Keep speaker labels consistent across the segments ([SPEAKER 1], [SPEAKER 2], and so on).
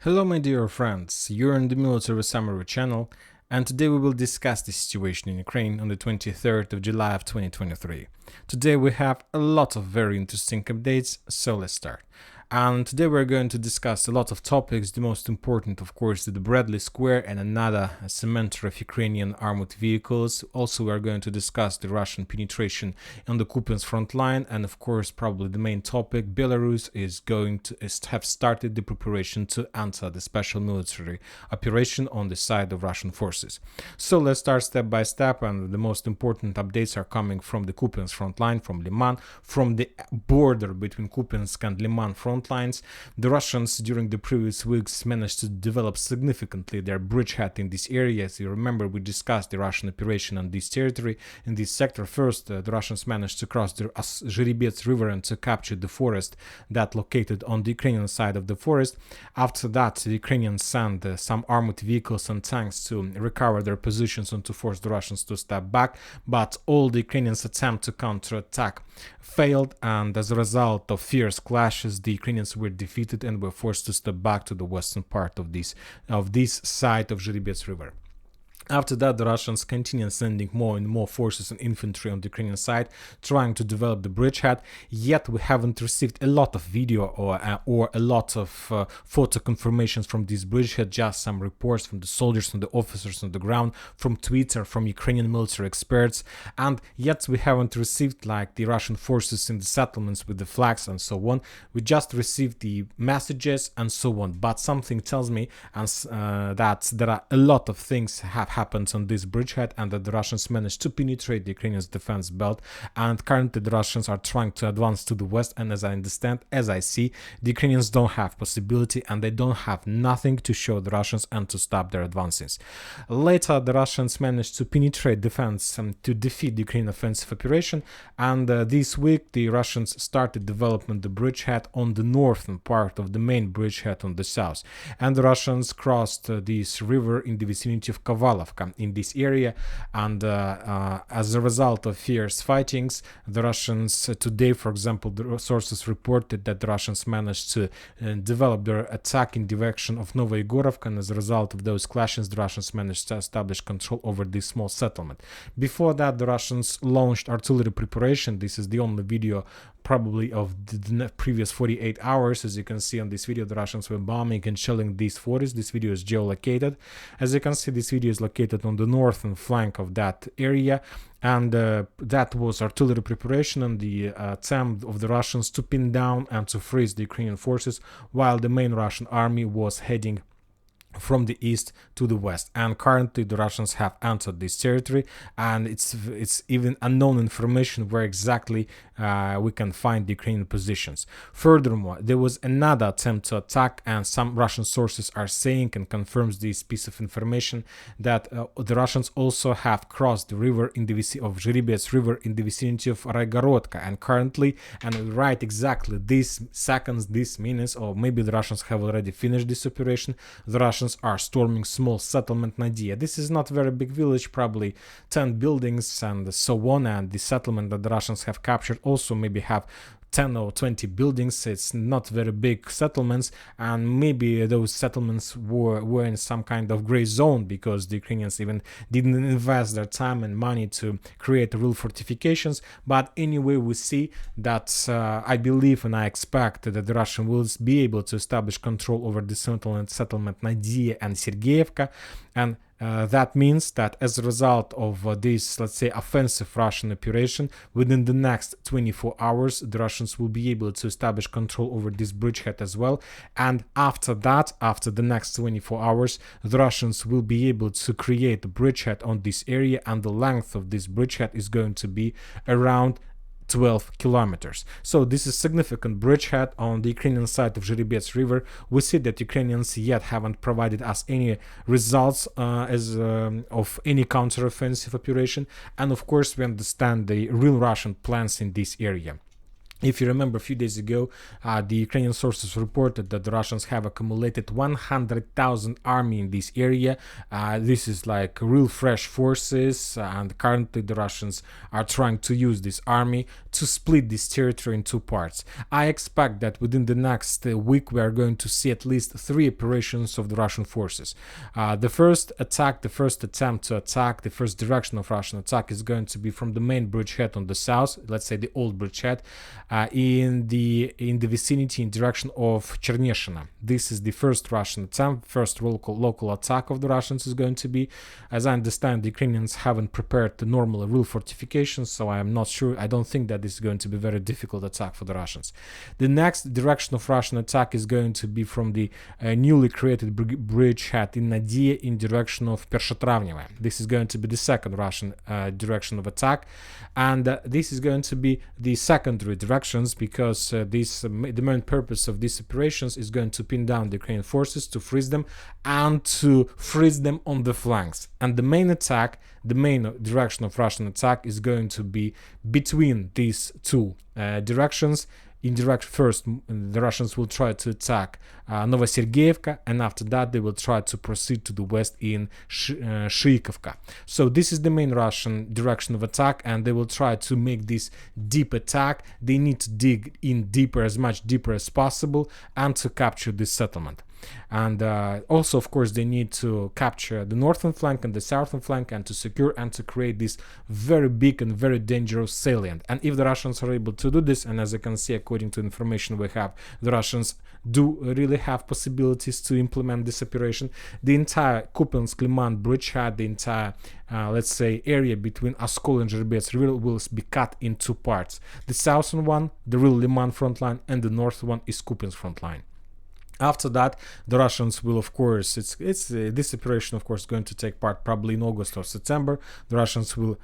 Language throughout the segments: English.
[SPEAKER 1] Hello my dear friends, you're on the Military Summary channel, and today we will discuss the situation in Ukraine on the 23rd of July of 2023. Today we have a lot of very interesting updates, so let's start. And today we're going to discuss a lot of topics, the most important of course the Bradley Square and another cemetery of Ukrainian armored vehicles. Also we are going to discuss the Russian penetration on the Kupyansk front line, and of course probably the main topic, Belarus is going to have started the preparation to enter the special military operation on the side of Russian forces. So let's start step by step, and the most important updates are coming from the Kupyansk front line, from Liman, from the border between Kupyansk and Liman front lines. The Russians during the previous weeks managed to develop significantly their bridgehead in this area. As you remember, we discussed the Russian operation on this territory, in this sector. First, the Russians managed to cross the Zherebets river and to capture the forest that located on the Ukrainian side of the forest. After that, the Ukrainians sent some armored vehicles and tanks to recover their positions and to force the Russians to step back, but all the Ukrainians' attempt to counterattack failed, and as a result of fierce clashes, the Ukrainians were defeated and were forced to step back to the western part of this side of Zherebets river. After that, the Russians continued sending more and more forces and infantry on the Ukrainian side, trying to develop the bridgehead. Yet we haven't received a lot of video or a lot of photo confirmations from this bridgehead, just some reports from the soldiers and the officers on the ground, from Twitter, from Ukrainian military experts. And yet we haven't received like the Russian forces in the settlements with the flags and so on. We just received the messages and so on. But something tells me that there are a lot of things have happened on this bridgehead, and that the Russians managed to penetrate the Ukrainian defense belt, and currently the Russians are trying to advance to the west. And as I understand, as I see, the Ukrainians don't have possibility and they don't have nothing to show the Russians and to stop their advances. Later the Russians managed to penetrate defense and to defeat the Ukrainian offensive operation, and this week the Russians started development the bridgehead on the northern part of the main bridgehead on the south, and the Russians crossed this river in the vicinity of Kovalovka in this area. And as a result of fierce fightings, the Russians today, for example, the sources reported that the Russians managed to develop their attack in direction of Novoyegorovka, and as a result of those clashes, the Russians managed to establish control over this small settlement. Before that, the Russians launched artillery preparation. This is the only video probably of the previous 48 hours. As you can see on this video, the Russians were bombing and shelling these forests. This video is geolocated. As you can see, this video is located on the northern flank of that area, and that was artillery preparation and the attempt of the Russians to pin down and to freeze the Ukrainian forces, while the main Russian army was heading from the east to the west. And currently the Russians have entered this territory, and it's even unknown information where exactly we can find the Ukrainian positions. Furthermore, there was another attempt to attack, and some Russian sources are saying and confirms this piece of information that the Russians also have crossed the river in the vicinity of Zherebets river in the vicinity of Raigorodka, and currently, and right exactly these seconds, these minutes, or maybe the Russians have already finished this operation, the Russians are storming small settlement Nadia. This is not very big village, probably 10 buildings and so on, and the settlement that the Russians have captured also maybe have 10 or 20 buildings. It's not very big settlements, and maybe those settlements were in some kind of gray zone because the Ukrainians even didn't invest their time and money to create real fortifications. But anyway, we see that I believe and I expect that the Russian will be able to establish control over the settlement Nadia and Sergeyevka, and that means that as a result of this, let's say, offensive Russian operation, within the next 24 hours, the Russians will be able to establish control over this bridgehead as well. And after that, after the next 24 hours, the Russians will be able to create a bridgehead on this area, and the length of this bridgehead is going to be around 12 kilometers. So this is significant bridgehead on the Ukrainian side of Zherebets river. We see that Ukrainians yet haven't provided us any results of any counteroffensive operation, and of course we understand the real Russian plans in this area. If you remember, a few days ago, the Ukrainian sources reported that the Russians have accumulated 100,000 army in this area. This is like real fresh forces, and currently the Russians are trying to use this army to split this territory in two parts. I expect that within the next week we are going to see at least 3 operations of the Russian forces. The first attempt to attack, the first direction of Russian attack is going to be from the main bridgehead on the south, let's say the old bridgehead, in the vicinity in direction of Cherneshina. This is the first Russian attempt, first local attack of the Russians is going to be. As I understand, the Ukrainians haven't prepared the normal real fortifications, so I am not sure. I don't think that this is going to be a very difficult attack for the Russians. The next direction of Russian attack is going to be from the newly created bridgehead in Nadia in direction of Pershatravneva. This is going to be the second Russian direction of attack, and this is going to be the secondary directions, because the main purpose of these operations is going to pin down the Ukrainian forces, to freeze them, and to freeze them on the flanks. And the main direction of Russian attack is going to be between these two directions. First, the Russians will try to attack Novosergeyevka, and after that they will try to proceed to the west in Shyikovka. So this is the main Russian direction of attack, and they will try to make this deep attack. They need to dig in deeper, as much deeper as possible, and to capture this settlement. And also, of course, they need to capture the northern flank and the southern flank, and to secure and to create this very big and very dangerous salient. And if the Russians are able to do this, and as you can see, according to information we have, the Russians do really have possibilities to implement this operation, the entire Kupyansk Liman bridgehead, the entire let's say area between Oskol and Zherbets river will be cut in two parts. The southern one, the real Liman front line, and the north one is Kupyansk front line. After that, the Russians will, of course, this operation, of course, going to take part probably in August or September. The Russians will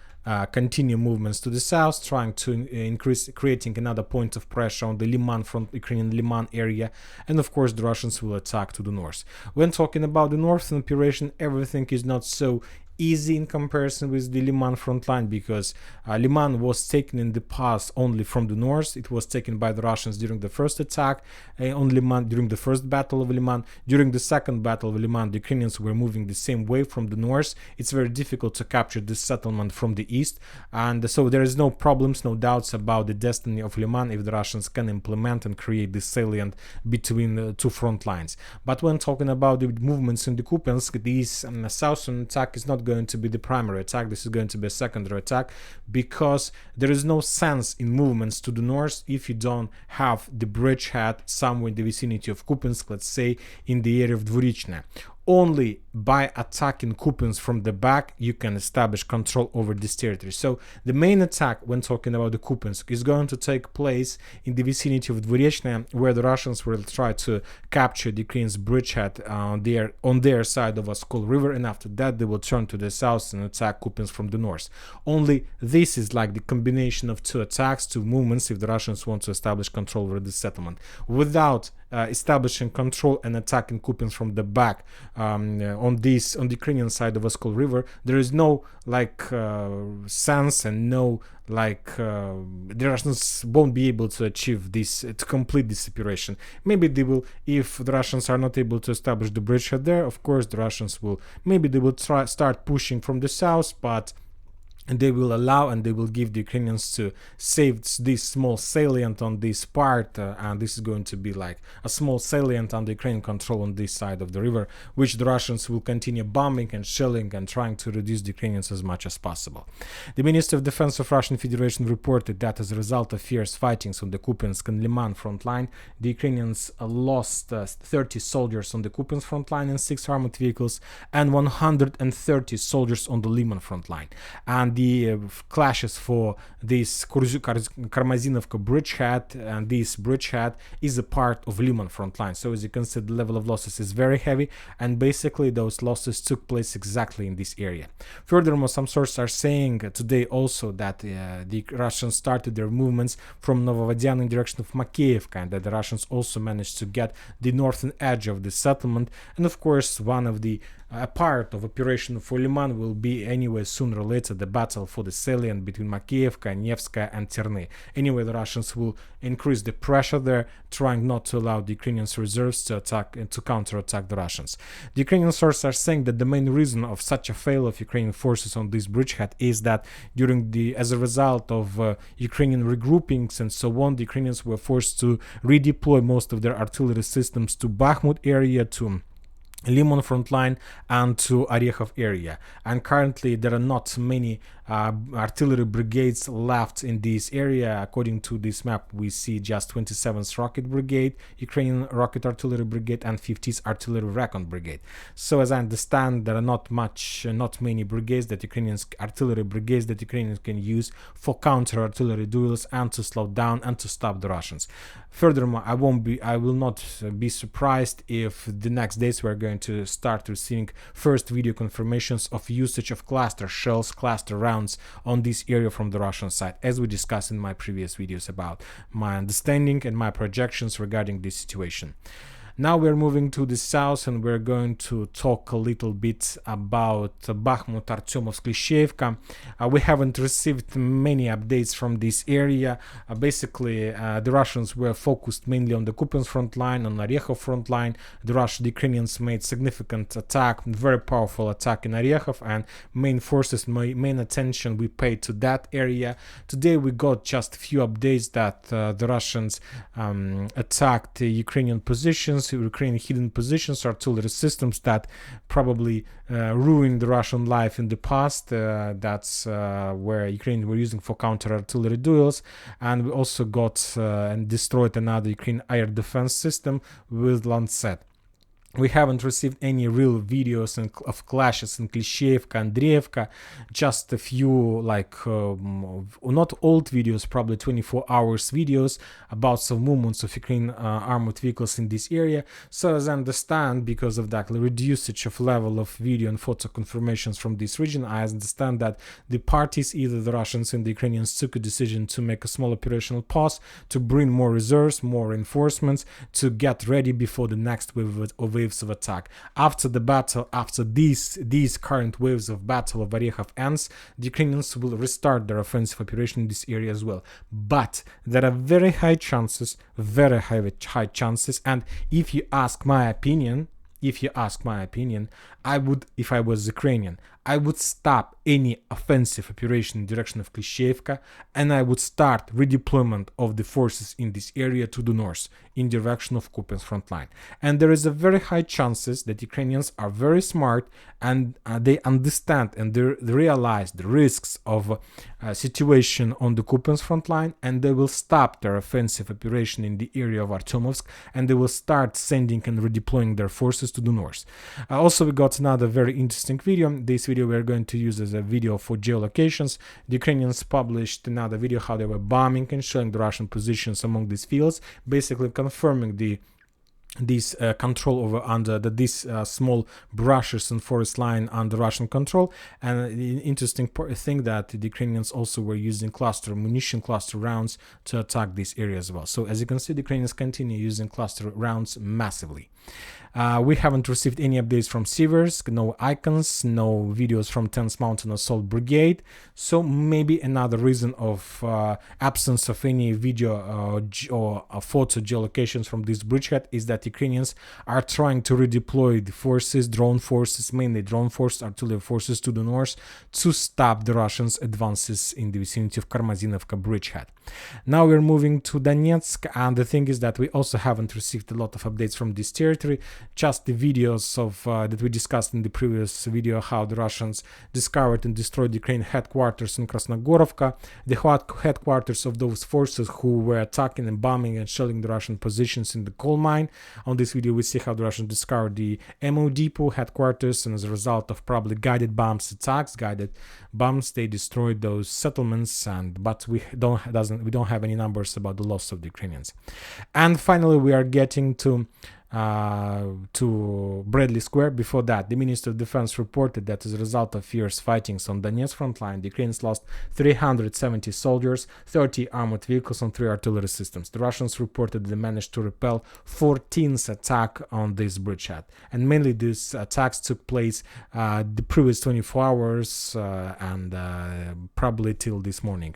[SPEAKER 1] continue movements to the south, trying to creating another point of pressure on the Liman front, Ukrainian Liman area, and of course, the Russians will attack to the north. When talking about the northern operation, everything is not so easy in comparison with the Liman front line, because Liman was taken in the past only from the north. It was taken by the Russians during the first attack on Liman, during the first battle of Liman. During the second battle of Liman, the Ukrainians were moving the same way from the north. It's very difficult to capture this settlement from the east, and so there is no problems, no doubts about the destiny of Liman if the Russians can implement and create this salient between the two front lines. But when talking about the movements in the Kupyansk, this southern attack is not going to be the primary attack. This is going to be a secondary attack, because there is no sense in movements to the north if you don't have the bridgehead somewhere in the vicinity of Kupyansk, let's say in the area of Dvorichne. Only by attacking Kupyansk from the back you can establish control over this territory. So the main attack, when talking about the Kupyansk, is going to take place in the vicinity of Dvorichne, where the Russians will try to capture the Ukraine's bridgehead on their side of Oskol River, and after that they will turn to the south and attack Kupyansk from the north. Only this is like the combination of two attacks, two movements, if the Russians want to establish control over this settlement. Without establishing control and attacking Kupyansk from the back on the Ukrainian side of Oskol River, there is no sense, and no the Russians won't be able to achieve this, to complete this operation. Maybe they will, if the Russians are not able to establish the bridgehead there, of course the Russians will, maybe they will start pushing from the south, but they will allow and they will give the Ukrainians to save this small salient on this part, and this is going to be like a small salient under Ukrainian control on this side of the river, which the Russians will continue bombing and shelling and trying to reduce the Ukrainians as much as possible. The Minister of Defense of Russian Federation reported that as a result of fierce fightings on the Kupyansk and Liman front line, the Ukrainians lost 30 soldiers on the Kupyansk front line and 6 armored vehicles, and 130 soldiers on the Liman front line. And the clashes for this Karmazinovka bridgehead, and this bridgehead is a part of Liman front line. So as you can see, the level of losses is very heavy, and basically those losses took place exactly in this area. Furthermore, some sources are saying today also that the Russians started their movements from Novovodian in direction of Makeyevka, and that the Russians also managed to get the northern edge of the settlement. And of course, one of the a part of operation for Liman will be anyway sooner or later the battle battle for the salient between Makiivka, Nevskaya, and Terny. Anyway, the Russians will increase the pressure there, trying not to allow the Ukrainians' reserves to attack and to counterattack the Russians. The Ukrainian sources are saying that the main reason of such a fail of Ukrainian forces on this bridgehead is that as a result of Ukrainian regroupings and so on, the Ukrainians were forced to redeploy most of their artillery systems to Bakhmut area, to Liman front line, and to Orekhov area. And currently there are not many artillery brigades left in this area. According to this map, we see just 27th Rocket Brigade, Ukrainian Rocket Artillery Brigade, and 50th Artillery Recon Brigade. So as I understand, there are not many brigades that artillery brigades that Ukrainians can use for counter artillery duels and to slow down and to stop the Russians. Furthermore, I will not be surprised if the next days we're going to start receiving first video confirmations of usage of cluster shells, cluster rounds on this area from the Russian side, as we discussed in my previous videos about my understanding and my projections regarding this situation. Now we're moving to the south, and we're going to talk a little bit about Bakhmut, Artyomovsk, Klishchiivka. We haven't received many updates from this area. Basically, the Russians were focused mainly on the Kupyansk front line, on Orekhov front line. The Ukrainians made significant attack, very powerful attack in Orekhov, and main attention we paid to that area. Today we got just a few updates that the Russians attacked the Ukrainian positions, Ukrainian hidden positions, artillery systems that probably ruined the Russian life in the past. That's where Ukrainians were using for counter artillery duels. And we also got and destroyed another Ukrainian air defense system with Lancet. We haven't received any real videos of clashes in Klishchiivka and Andreevka, just a few, not old videos, probably 24 hours videos about some movements of Ukrainian armored vehicles in this area. So as I understand, because of that reduced of level of video and photo confirmations from this region, I understand that the parties, either the Russians and the Ukrainians, took a decision to make a small operational pause, to bring more reserves, more reinforcements, to get ready before the next waves of attack. After the battle, after these current waves of battle of Orekhov ends, the Ukrainians will restart their offensive operation in this area as well. But there are very high chances, and if you ask my opinion, I would, if I was Ukrainian, I would stop any offensive operation in the direction of Klishchiivka, and I would start redeployment of the forces in this area to the north, in direction of Kupyansk front line. And there is a very high chances that Ukrainians are very smart, and they understand and they realize the risks of situation on the Kupyansk front line, and they will stop their offensive operation in the area of Artyomovsk, and they will start sending and redeploying their forces to the north. Also, we got another very interesting video. This video we're going to use as a video for geolocations. The Ukrainians published another video how they were bombing and showing the Russian positions among these fields, basically confirming this control over these small brushes and forest line under Russian control. And the interesting thing that the Ukrainians also were using munition cluster rounds to attack this area as well. So as you can see, the Ukrainians continue using cluster rounds massively. We haven't received any updates from Siversk, no icons, no videos from 10th Mountain Assault Brigade. So maybe another reason of absence of any video or photo geolocations from this bridgehead is that Ukrainians are trying to redeploy the forces, drone forces, mainly drone forces, artillery forces to the north to stop the Russians' advances in the vicinity of Karmazinovka bridgehead. Now we're moving to Donetsk, and the thing is that we also haven't received a lot of updates from this territory. Just the videos of that we discussed in the previous video, how the Russians discovered and destroyed Ukraine headquarters in Krasnogorovka, the headquarters of those forces who were attacking and bombing and shelling the Russian positions in the coal mine. On this video we see how the Russians discovered the ammo depot headquarters, and as a result of probably guided bombs they destroyed those settlements, but we don't have any numbers about the loss of the Ukrainians. And finally we are getting to to Bradley Square. Before that, the Minister of Defense reported that as a result of fierce fightings on Donetsk front line, the Ukrainians lost 370 soldiers, 30 armored vehicles, and 3 artillery systems. The Russians reported they managed to repel 14th attack on this bridgehead, and mainly these attacks took place the previous 24 hours and probably till this morning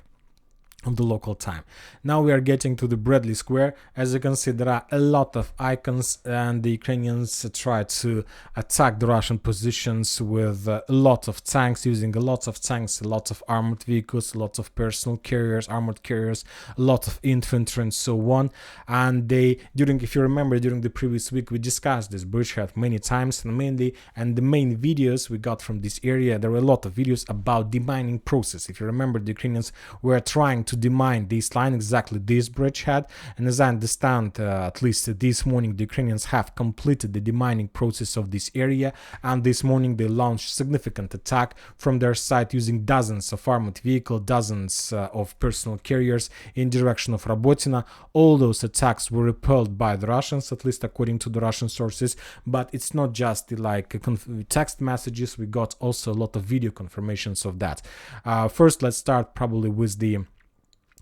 [SPEAKER 1] of the local time. Now we are getting to the Bradley Square. As you can see, there are a lot of icons, and the Ukrainians try to attack the Russian positions with a lot of tanks, using a lot of tanks, a lot of armored vehicles, a lot of personal carriers, armored carriers, a lot of infantry, and so on. And they, if you remember, during the previous week, we discussed this bridgehead many times, and the main videos we got from this area, there were a lot of videos about demining process. If you remember, the Ukrainians were trying to demine this line, exactly this bridgehead, and as I understand, at least this morning, the Ukrainians have completed the demining process of this area, and this morning they launched significant attack from their side using dozens of armored vehicles, dozens of personal carriers in direction of Robotina. All those attacks were repelled by the Russians, at least according to the Russian sources, but it's not just the text messages, we got also a lot of video confirmations of that. First, let's start probably with the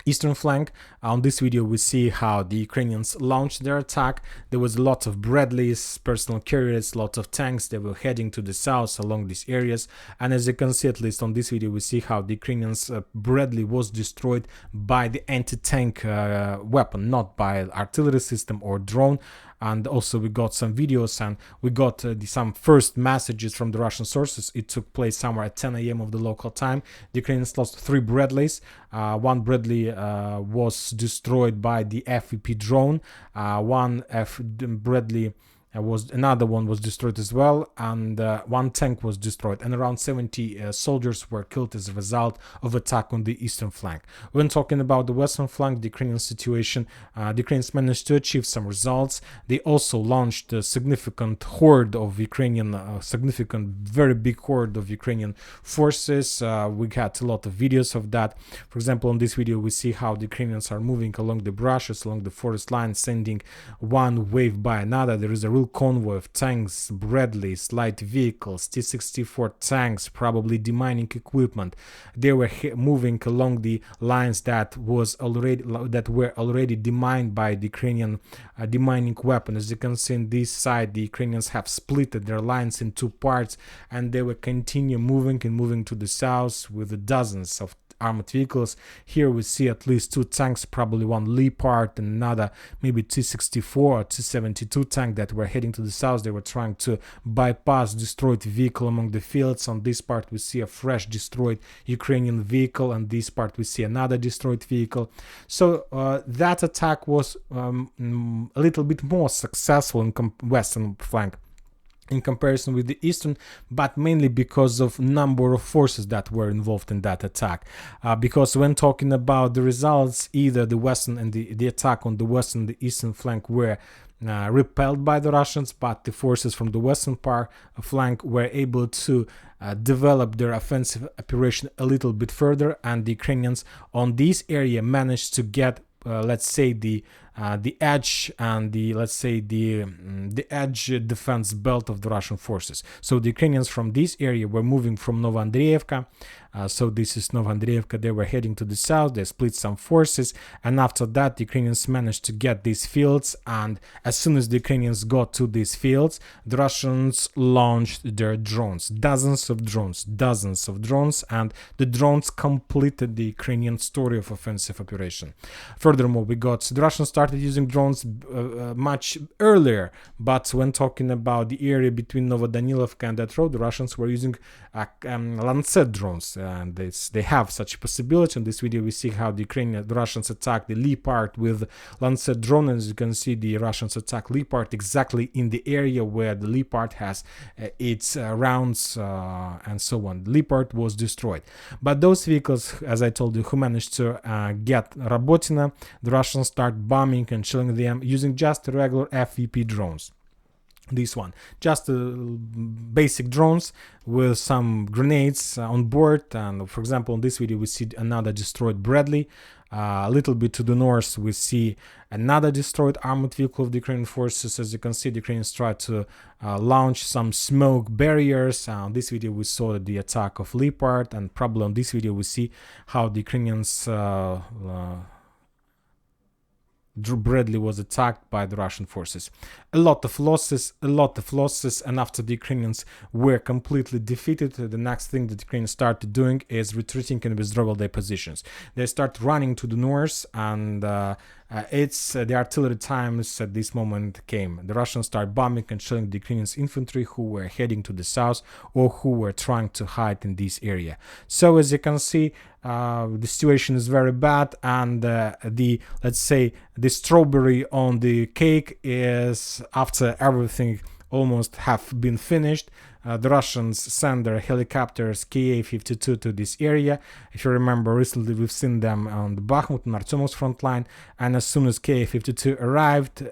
[SPEAKER 1] eastern flank. On this video we see how the Ukrainians launched their attack. There was a lot of Bradleys, personal carriers, lots of tanks. They were heading to the south along these areas, and as you can see, at least on this video, we see how the Ukrainians Bradley was destroyed by the anti-tank weapon, not by artillery system or drone. And also we got some videos, and we got some first messages from the Russian sources. It took place somewhere at 10 a.m. of the local time. The Ukrainians lost 3 Bradleys. One Bradley was destroyed by the FVP drone. One Bradley another one was destroyed as well, and one tank was destroyed, and around 70 soldiers were killed as a result of attack on the eastern flank. When talking about the western flank, the Ukrainian situation, the Ukrainians managed to achieve some results. They also launched a significant horde of Ukrainian, very big horde of Ukrainian forces. We got a lot of videos of that. For example, on this video we see how the Ukrainians are moving along the brushes, along the forest line, sending one wave by another. There is a real convoy of tanks, Bradleys, light vehicles, T-64 tanks, probably demining equipment. They were moving along the lines that were already demined by the Ukrainian demining weapon. As you can see on this side, the Ukrainians have split their lines in 2 parts, and they will continue moving to the south with dozens of armored vehicles. Here we see at least 2 tanks, probably one Leopard and another maybe T-64 or T-72 tank that were heading to the south. They were trying to bypass destroyed vehicle among the fields. On this part we see a fresh destroyed Ukrainian vehicle, and this part we see another destroyed vehicle. So that attack was a little bit more successful in western flank in comparison with the eastern, but mainly because of number of forces that were involved in that attack. Because when talking about the results, either the western and the attack on the western and the eastern flank were repelled by the Russians, but the forces from the western flank were able to develop their offensive operation a little bit further, and the Ukrainians on this area managed to get let's say the edge and the edge defense belt of the Russian forces. So the Ukrainians from this area were moving from Novoandreevka. So this is Novoandreevka. They were heading to the south. They split some forces, and after that the Ukrainians managed to get these fields, and as soon as the Ukrainians got to these fields, the Russians launched their drones, dozens of drones, and the drones completed the Ukrainian story of offensive operation. Furthermore, the Russians started using drones much earlier, but when talking about the area between Novodanilovka and that road, the Russians were using Lancet drones, and they have such a possibility. In this video we see how the Russians attack the Leopard with Lancet drone, and as you can see, the Russians attack Leopard exactly in the area where the Leopard has its rounds and so on. Leopard was destroyed, but those vehicles, as I told you, who managed to get Robotina, the Russians start bombing and shelling them using just regular FVP drones. this one, just basic drones with some grenades on board. And for example, in this video we see another destroyed Bradley. A little bit to the north we see another destroyed armored vehicle of the Ukrainian forces. As you can see, the Ukrainians tried to launch some smoke barriers. On this video we saw the attack of Leopard, and probably on this video we see how the Ukrainians Bradley was attacked by the Russian forces. A lot of losses, and after the Ukrainians were completely defeated, the next thing that the Ukrainians started doing is retreating and withdrawal their positions. They start running to the north, and it's the artillery times at this moment came. The Russians start bombing and shelling the Ukrainians infantry who were heading to the south or who were trying to hide in this area. So as you can see, the situation is very bad, and let's say the strawberry on the cake is after everything almost have been finished. The Russians send their helicopters Ka-52 to this area. If you remember, recently we've seen them on the Bakhmut and Artyomov's front line, and as soon as Ka-52 arrived,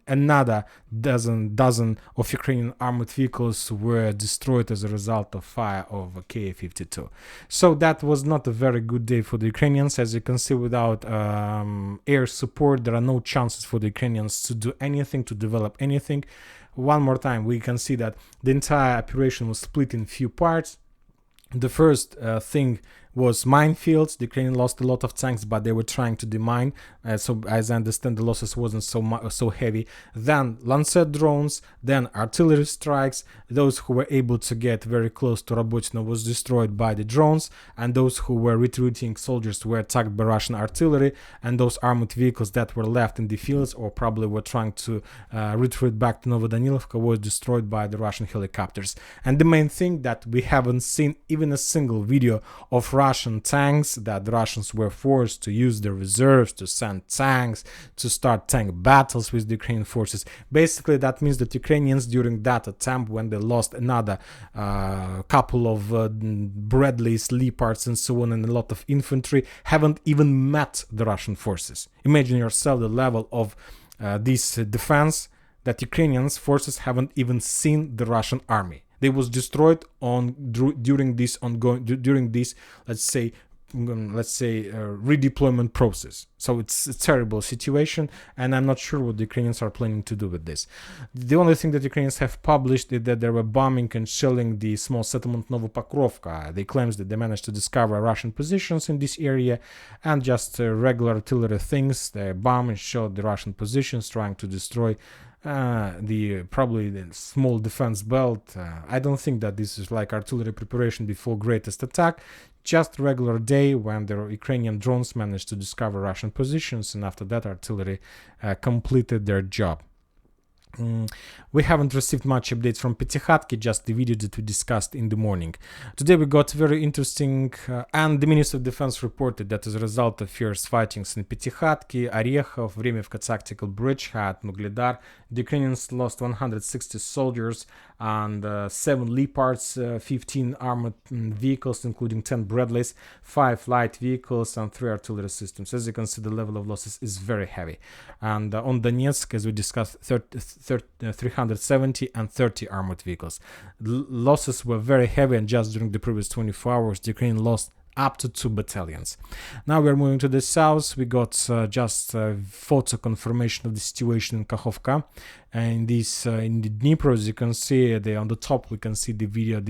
[SPEAKER 1] another dozen of Ukrainian armored vehicles were destroyed as a result of fire of Ka-52. So that was not a very good day for the Ukrainians. As you can see, without air support, there are no chances for the Ukrainians to do anything, to develop anything. One more time, we can see that the entire operation was split in few parts. The first thing was minefields. The Ukrainians lost a lot of tanks, but they were trying to demine. So as I understand, the losses wasn't so heavy. Then Lancet drones, then artillery strikes. Those who were able to get very close to Robotino was destroyed by the drones, and those who were retreating soldiers were attacked by Russian artillery, and those armored vehicles that were left in the fields or probably were trying to retreat back to Novodanilovka was destroyed by the Russian helicopters. And the main thing that we haven't seen even a single video of Russian tanks, that the Russians were forced to use their reserves to send tanks to start tank battles with the Ukrainian forces. Basically, that means that Ukrainians during that attempt, when they lost another couple of Bradleys, Leopards and so on, and a lot of infantry, haven't even met the Russian forces. Imagine yourself the level of this defense, that Ukrainians forces haven't even seen the Russian army. They was destroyed during this let's say redeployment process. So it's a terrible situation, and I'm not sure what the Ukrainians are planning to do with this. The only thing that Ukrainians have published is that they were bombing and shelling the small settlement Novopokrovka. They claim that they managed to discover Russian positions in this area, and just regular artillery things. They bomb and shelled the Russian positions, trying to destroy probably the small defense belt. I don't think that this is like artillery preparation before greatest attack. Just regular day when the Ukrainian drones managed to discover Russian positions, and after that artillery completed their job. We haven't received much updates from Petykhatki, just the video that we discussed in the morning. Today we got very interesting, and the Minister of Defense reported that as a result of fierce fightings in Petykhatki, Orekhov, Vremivka tactical bridgehead, Mugledar, the Ukrainians lost 160 soldiers and 7 Leopards, 15 armored vehicles, including 10 Bradleys, 5 light vehicles, and 3 artillery systems. As you can see, the level of losses is very heavy. And on Donetsk, as we discussed, 370 and 30 armored vehicles. Losses were very heavy, and just during the previous 24 hours, the Ukraine lost up to 2 battalions. Now we're moving to the south. We got just photo confirmation of the situation in Kakhovka, and this in the Dnipro, as you can see, on the top we can see the video,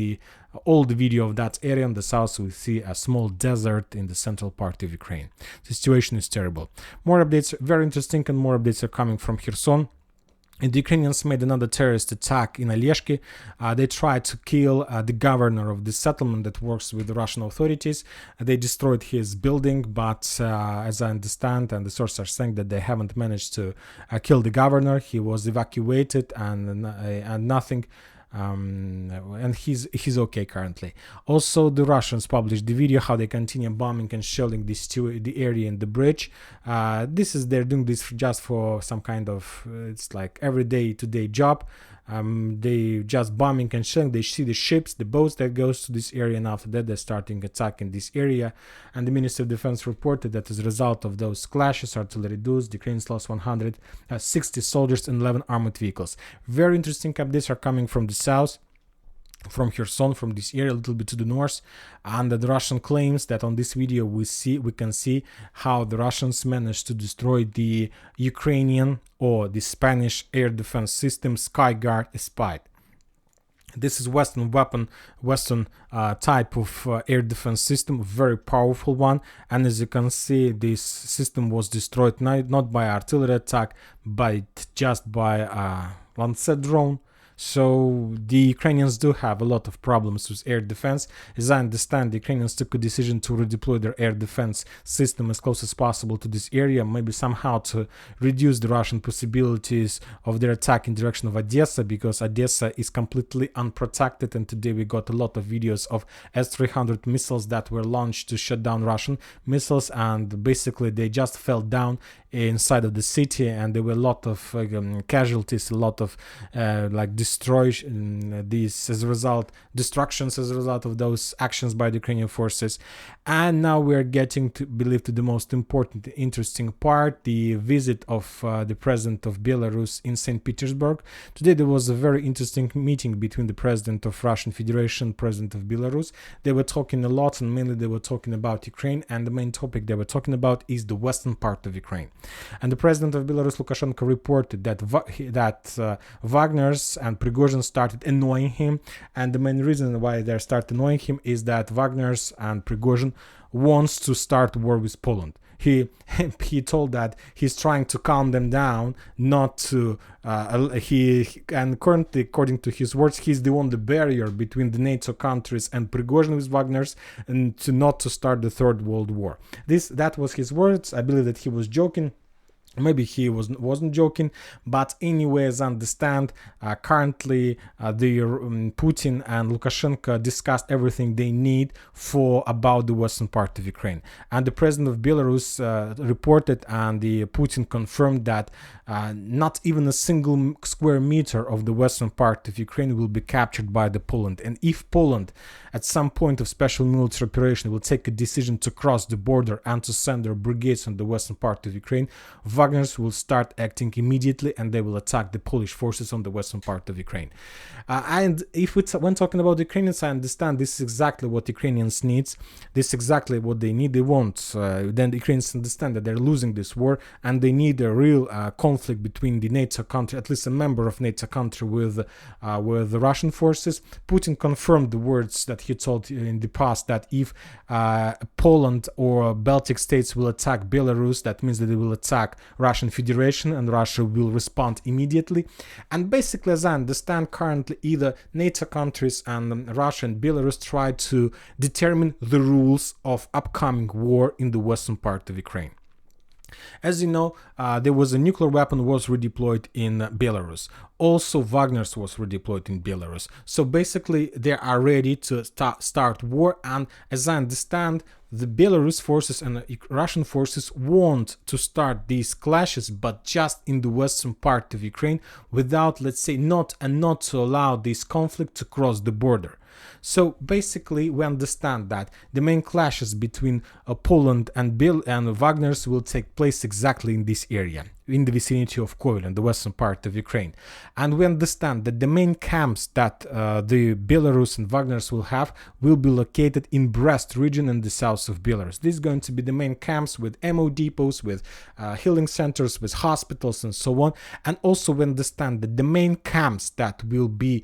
[SPEAKER 1] all the video of that area. In the south we see a small desert in the central part of Ukraine. The situation is terrible. More updates, very interesting, and more updates are coming from Kherson. And the Ukrainians made another terrorist attack in Oleshki. They tried to kill the governor of the settlement that works with the Russian authorities. They destroyed his building, but as I understand, and the sources are saying that they haven't managed to kill the governor. He was evacuated, and nothing. And he's okay currently. Also, the Russians published the video how they continue bombing and shelling the area in the bridge. They're doing this just for some kind of it's like everyday to day job. They just bombing and shelling. They see the ships, the boats that goes to this area, and after that they're starting attacking this area. And the Ministry of Defense reported that as a result of those clashes, artillery reduced, the Ukrainians lost 160 soldiers and 11 armored vehicles. Very interesting updates are coming from the south, from Kherson, from this area a little bit to the north, and the Russian claims that on this video we can see how the Russians managed to destroy the Ukrainian or the Spanish air defense system Skyguard Spy. This is Western weapon, Western type of air defense system, very powerful one. And as you can see, this system was destroyed not by artillery attack, but just by Lancet drone. So the Ukrainians do have a lot of problems with air defense. As I understand, the Ukrainians took a decision to redeploy their air defense system as close as possible to this area, maybe somehow to reduce the Russian possibilities of their attack in direction of Odesa, because Odesa is completely unprotected, and today we got a lot of videos of S-300 missiles that were launched to shut down Russian missiles, and basically they just fell down inside of the city, and there were a lot of casualties, a lot of destructions as a result of those actions by the Ukrainian forces. And now we're getting to believe to the most important, interesting part, the visit of the president of Belarus in St. Petersburg. Today there was a very interesting meeting between the president of Russian Federation, president of Belarus. They were talking a lot, and mainly they were talking about Ukraine, and the main topic they were talking about is the western part of Ukraine. And the president of Belarus, Lukashenko, reported that Wagner's and Prigozhin started annoying him, and the main reason why they start annoying him is that Wagner's and Prigozhin wants to start war with Poland. He told that he's trying to calm them down, not to and currently, according to his words, he's the only barrier between the NATO countries and Prigozhin with Wagner's, and not to start the Third World War. That was his words. I believe that he was joking. Maybe he wasn't joking, but anyways, understand currently Putin and Lukashenko discussed everything they need about the western part of Ukraine. And the president of Belarus reported, and the Putin confirmed that not even a single square meter of the western part of Ukraine will be captured by the Poland. And if Poland, at some point of special military operation, will take a decision to cross the border and to send their brigades on the western part of Ukraine, Wagner's will start acting immediately, and they will attack the Polish forces on the western part of Ukraine. And when talking about the Ukrainians, I understand this is exactly what Ukrainians need. This is exactly what they need. They want. Then the Ukrainians understand that they're losing this war, and they need a real conflict between the NATO country, at least a member of NATO country, with the Russian forces. Putin confirmed the words that he told in the past, that if Poland or Baltic states will attack Belarus, that means that they will attack Russian Federation, and Russia will respond immediately. And basically, as I understand, currently either NATO countries and Russia and Belarus try to determine the rules of upcoming war in the western part of Ukraine. As you know, there was a nuclear weapon was redeployed in Belarus. Also, Wagner's was redeployed in Belarus. So basically, they are ready to start war. And as I understand, the Belarus forces and Russian forces want to start these clashes, but just in the western part of Ukraine, without, let's say, not to allow this conflict to cross the border. So basically, we understand that the main clashes between Poland and Wagner's will take place exactly in this area, in the vicinity of Kovyl, the western part of Ukraine. And we understand that the main camps that the Belarus and Wagner's will have will be located in Brest region in the south of Belarus. This is going to be the main camps with ammo depots, with healing centers, with hospitals, and so on. And also we understand that the main camps that will be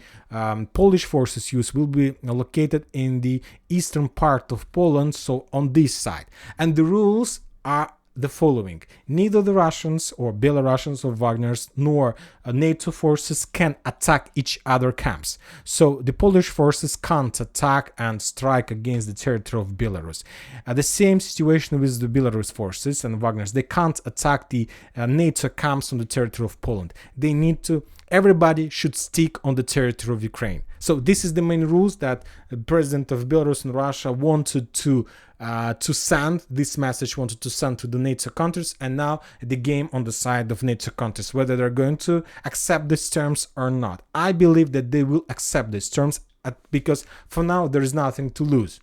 [SPEAKER 1] Polish forces use will be located in the eastern part of Poland, so on this side. And the rules are the following: neither the Russians or Belarusians or Wagner's nor NATO forces can attack each other camps. So the Polish forces can't attack and strike against the territory of Belarus. The same situation with the Belarus forces and Wagner's. They can't attack the NATO camps on the territory of Poland. They need to everybody should stick on the territory of Ukraine. So this is the main rules that the president of Belarus and Russia wanted to send. This message wanted to send to the NATO countries, and now the game on the side of NATO countries, whether they're going to accept these terms or not. I believe that they will accept these terms because for now there is nothing to lose.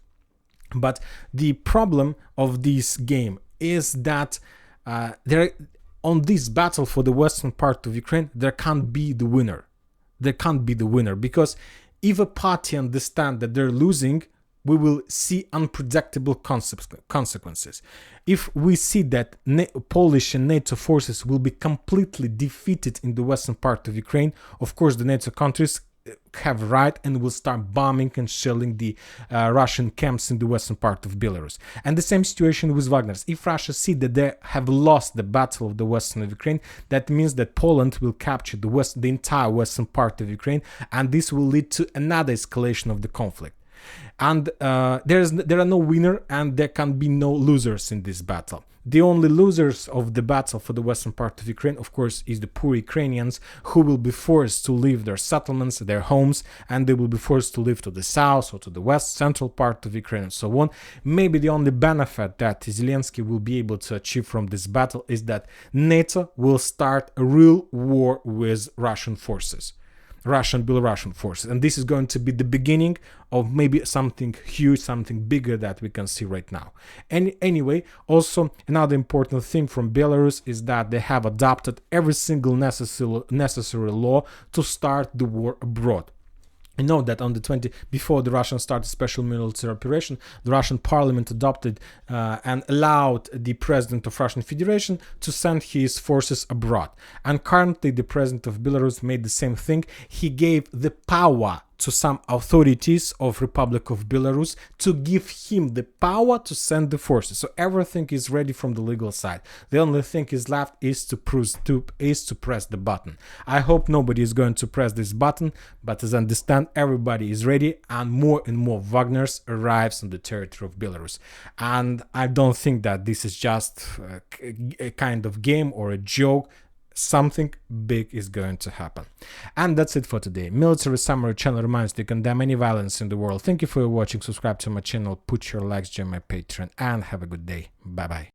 [SPEAKER 1] But the problem of this game is that on this battle for the western part of Ukraine, there can't be the winner. There can't be the winner, because if a party understands that they're losing, we will see unpredictable consequences. If we see that Polish and NATO forces will be completely defeated in the western part of Ukraine, of course the NATO countries have right and will start bombing and shelling the Russian camps in the western part of Belarus. And the same situation with Wagner's. If Russia see that they have lost the battle of the western of Ukraine, that means that Poland will capture the entire western part of Ukraine, and this will lead to another escalation of the conflict. And there are no winner and there can be no losers in this battle. The only losers of the battle for the western part of Ukraine, of course, is the poor Ukrainians, who will be forced to leave their settlements, their homes, and they will be forced to live to the south or to the west, central part of Ukraine, and so on. Maybe the only benefit that Zelensky will be able to achieve from this battle is that NATO will start a real war with Russian forces. Russian-Belarusian forces, and this is going to be the beginning of maybe something huge, something bigger that we can see right now. And anyway, also another important thing from Belarus is that they have adopted every single necessary law to start the war abroad. I know that on the 20th, before the Russians started special military operation, the Russian parliament adopted and allowed the president of Russian Federation to send his forces abroad. And currently the president of Belarus made the same thing. He gave the power to some authorities of Republic of Belarus to give him the power to send the forces. So everything is ready from the legal side. The only thing is left is to press the button. I hope nobody is going to press this button, but as I understand, everybody is ready, and more Wagners arrives on the territory of Belarus. And I don't think that this is just a kind of game or a joke. Something big is going to happen. And that's it for today. Military Summary channel reminds you to condemn any violence in the world. Thank you for watching. Subscribe to my channel, put your likes, join my Patreon, and have a good day. Bye bye.